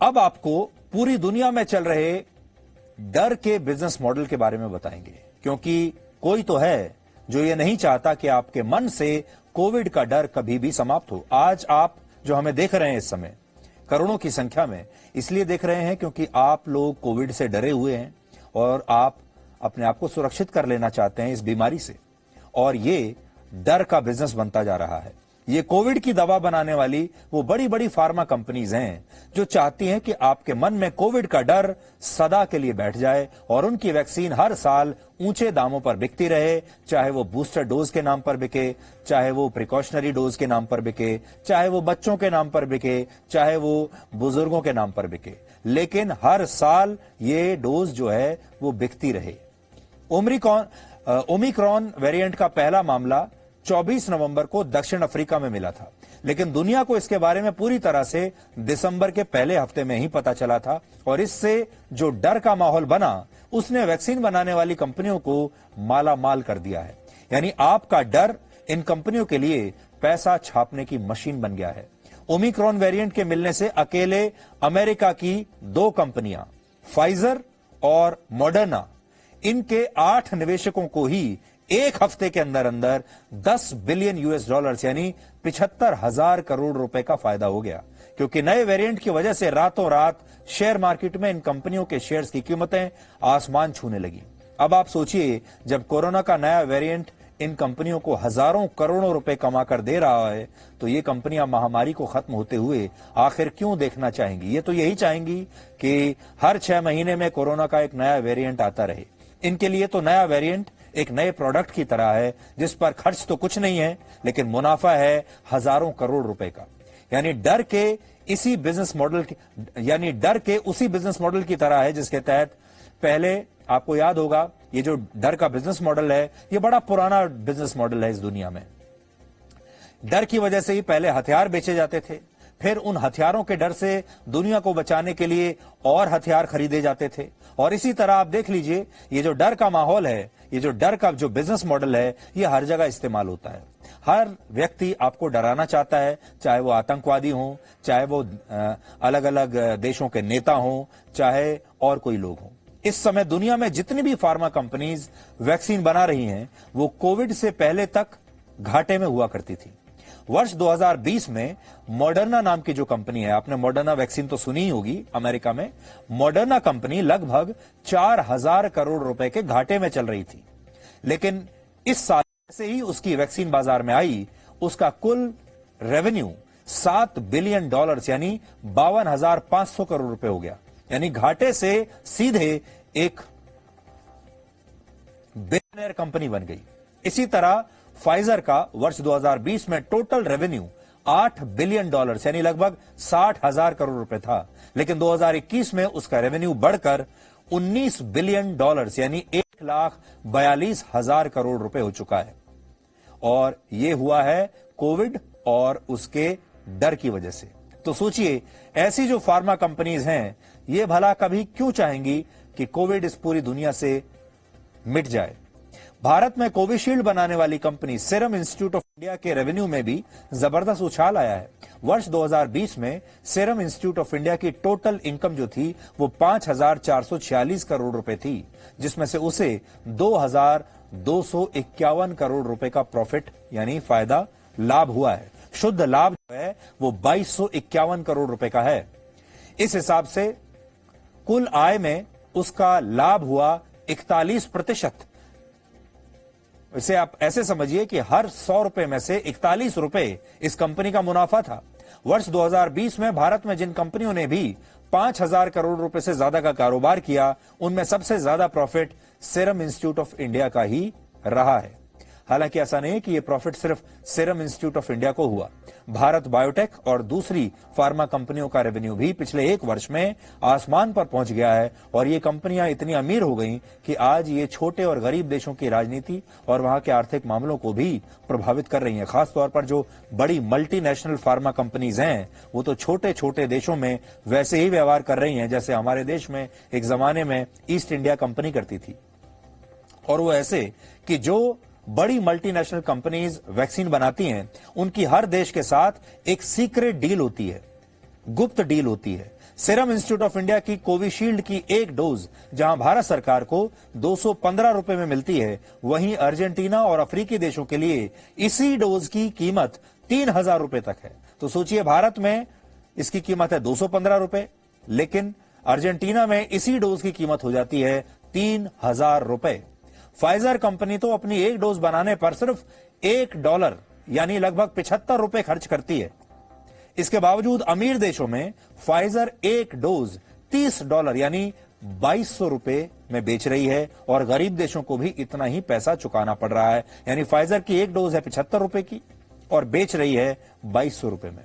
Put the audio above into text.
अब आपको पूरी दुनिया में चल रहे डर के बिजनेस मॉडल के बारे में बताएंगे, क्योंकि कोई तो है जो ये नहीं चाहता कि आपके मन से कोविड का डर कभी भी समाप्त हो। आज आप जो हमें देख रहे हैं इस समय करोड़ों की संख्या में, इसलिए देख रहे हैं क्योंकि आप लोग कोविड से डरे हुए हैं और आप अपने आप को सुरक्षित कर लेना चाहते हैं इस बीमारी से, और ये डर का बिजनेस बनता जा रहा है। ये कोविड की दवा बनाने वाली वो बड़ी बड़ी फार्मा कंपनीज हैं जो चाहती हैं कि आपके मन में कोविड का डर सदा के लिए बैठ जाए और उनकी वैक्सीन हर साल ऊंचे दामों पर बिकती रहे, चाहे वो बूस्टर डोज के नाम पर बिके, चाहे वो प्रिकॉशनरी डोज के नाम पर बिके, चाहे वो बच्चों के नाम पर बिके, चाहे वो बुजुर्गों के नाम पर बिके, लेकिन हर साल ये डोज जो है वो बिकती रहे। ओमिक्रॉन वेरिएंट का पहला मामला 24 नवंबर को दक्षिण अफ्रीका में मिला था, लेकिन दुनिया को इसके बारे में पूरी तरह से दिसंबर के पहले हफ्ते में ही पता चला था, और इससे जो डर का माहौल बना उसने वैक्सीन बनाने वाली कंपनियों को माला माल कर दिया है। यानी आपका डर इन कंपनियों के लिए पैसा छापने की मशीन बन गया है। ओमिक्रॉन वेरिएंट के मिलने से अकेले अमेरिका की 2 कंपनियां फाइजर और मॉडर्ना, इनके 8 निवेशकों को ही एक हफ्ते के अंदर अंदर 10 बिलियन यूएस डॉलर्स यानी 75,000 करोड़ रुपए का फायदा हो गया, क्योंकि नए वेरिएंट की वजह से रातों रात शेयर मार्केट में इन कंपनियों के शेयर्स की कीमतें आसमान छूने लगी। अब आप सोचिए, जब कोरोना का नया वेरिएंट इन कंपनियों को हजारों करोड़ों रुपए कमा कर दे रहा है, तो ये कंपनियां महामारी को खत्म होते हुए आखिर क्यों देखना चाहेंगी? ये तो यही चाहेंगी कि हर 6 महीने में कोरोना का एक नया वेरिएंट आता रहे। इनके लिए तो नया वेरिएंट एक नए प्रोडक्ट की तरह है, जिस पर खर्च तो कुछ नहीं है, लेकिन मुनाफा है हजारों करोड़ रुपए का। यानी डर के उसी बिजनेस मॉडल की तरह है जिसके तहत पहले आपको याद होगा, ये जो डर का बिजनेस मॉडल है ये बड़ा पुराना बिजनेस मॉडल है इस दुनिया में। डर की वजह से ही पहले हथियार बेचे जाते थे, फिर उन हथियारों के डर से दुनिया को बचाने के लिए और हथियार खरीदे जाते थे, और इसी तरह आप देख लीजिए, ये जो डर का माहौल है, ये जो डर का जो बिजनेस मॉडल है, ये हर जगह इस्तेमाल होता है। हर व्यक्ति आपको डराना चाहता है, चाहे वो आतंकवादी हो, चाहे वो अलग अलग देशों के नेता हो, चाहे और कोई लोग हो। इस समय दुनिया में जितनी भी फार्मा कंपनीज वैक्सीन बना रही हैं, वो कोविड से पहले तक घाटे में हुआ करती थी। वर्ष 2020 में मॉडर्ना नाम की जो कंपनी है, आपने मॉडर्ना वैक्सीन तो सुनी ही होगी, अमेरिका में मॉडर्ना कंपनी लगभग 4,000 करोड़ रुपए के घाटे में चल रही थी, लेकिन इस साल से ही उसकी वैक्सीन बाजार में आई, उसका कुल रेवेन्यू 7 बिलियन डॉलर्स यानी 52,500 करोड़ रुपए हो गया। यानी घाटे से सीधे एक बिलियनर कंपनी बन गई। इसी तरह फाइजर का वर्ष 2020 में टोटल रेवेन्यू 8 बिलियन डॉलर्स यानी लगभग 60,000 करोड़ रुपए था, लेकिन 2021 में उसका रेवेन्यू बढ़कर 19 बिलियन डॉलर्स यानी 1,42,000 करोड़ रुपए हो चुका है। और यह हुआ है कोविड और उसके डर की वजह से। तो सोचिए, ऐसी जो फार्मा कंपनीज हैं, ये भला कभी क्यों चाहेंगी कि कोविड इस पूरी दुनिया से मिट जाए? भारत में कोविशील्ड बनाने वाली company serum institute of India के रेवेन्यू में भी जबरदस्त उछाल आया है। वर्ष 2020 में सीरम इंस्टीट्यूट ऑफ इंडिया की टोटल इनकम जो थी वो 5,446 करोड़ रुपए थी, जिसमें से उसे 2,251 करोड़ रुपए का प्रॉफिट यानी फायदा लाभ हुआ है। शुद्ध लाभ जो है वो 2,251 करोड़ रुपए का है। इस हिसाब से कुल आय में उसका लाभ हुआ 41%। इसे आप ऐसे समझिए कि हर 100 रुपए में से 41 रुपए इस कंपनी का मुनाफा था। वर्ष 2020 में भारत में जिन कंपनियों ने भी 5,000 करोड़ रुपए से ज्यादा का कारोबार किया, उनमें सबसे ज्यादा profit serum institute of India का ही रहा है। हालांकि ऐसा नहीं है कि यह प्रॉफिट सिर्फ सीरम इंस्टीट्यूट ऑफ इंडिया को हुआ। भारत बायोटेक और दूसरी फार्मा कंपनियों का रेवेन्यू भी पिछले 1 वर्ष में आसमान पर पहुंच गया है, और ये कंपनियां इतनी अमीर हो गईं कि आज ये छोटे और गरीब देशों की राजनीति और वहां के आर्थिक मामलों को भी प्रभावित कर रही हैं। खासतौर पर जो बड़ी मल्टीनेशनल फार्मा कंपनीज हैं, वो तो छोटे छोटे देशों में वैसे ही व्यवहार कर रही हैं जैसे हमारे देश में एक जमाने में ईस्ट इंडिया कंपनी करती थी। और वो ऐसे कि जो बड़ी मल्टीनेशनल कंपनीज वैक्सीन बनाती हैं, उनकी हर देश के साथ एक सीक्रेट डील होती है। गुप्त डील होती है। सीरम इंस्टीट्यूट ऑफ इंडिया की कोविशील्ड की एक डोज जहां भारत सरकार को 215 रुपए में मिलती है, वहीं अर्जेंटीना और अफ्रीकी देशों के लिए इसी डोज की कीमत 3000 रुपए तक है। तो सोचिए, भारत में इसकी कीमत है 215 रुपए, लेकिन अर्जेंटीना में इसी डोज की कीमत हो जाती है 3000 रुपए। फाइजर कंपनी तो अपनी एक डोज बनाने पर सिर्फ $1 यानी लगभग 75 रुपए खर्च करती है। इसके बावजूद अमीर देशों में फाइजर एक डोज $30 यानी 2200 रुपए में बेच रही है और गरीब देशों को भी इतना ही पैसा चुकाना पड़ रहा है। यानी फाइजर की एक डोज है 75 रुपए की और बेच रही है 2200 रुपए में।